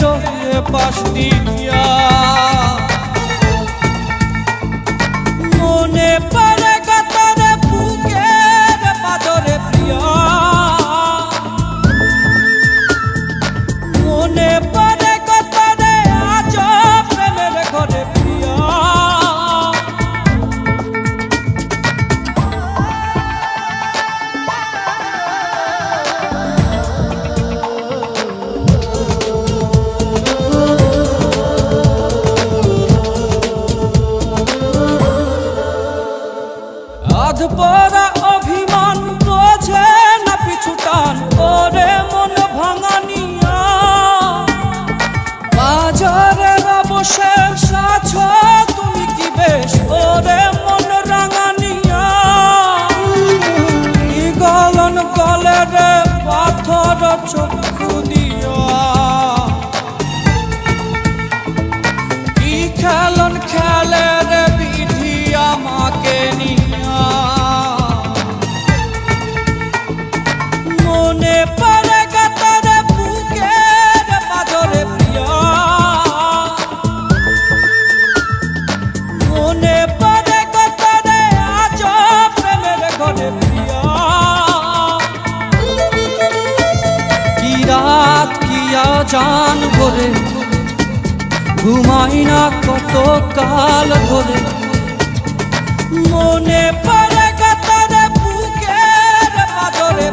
রোহে পাশ দিয়া মনে পড়ে কাতারে বুকের পাদরে প্রিয়া মনে পড়ে কাতারে আজ প্রেমের ঘরে প্রিয়া আধপরা অভিমান বোঝে না পিছুটান ওরে মন ভাঙানিয়া বাজারে অবশেষ আছো তুমি কি বেশ ওরে মন রাঙানিয়া কি গলন গলে রে পাথর চক্ষু দিয়া কি খেলন খেলে রে বিধি আমাকে নিয়া মনে পড়ে কাতারে বুকের পাদরে প্রিয়া মনে পড়ে কাতারে আজ প্রেমের ঘরে প্রিয়া কি রাত কি আজান ভরে ঘুমাই না কত কাল ধরে মনে পড়ে কাতারে বুকের পাদরে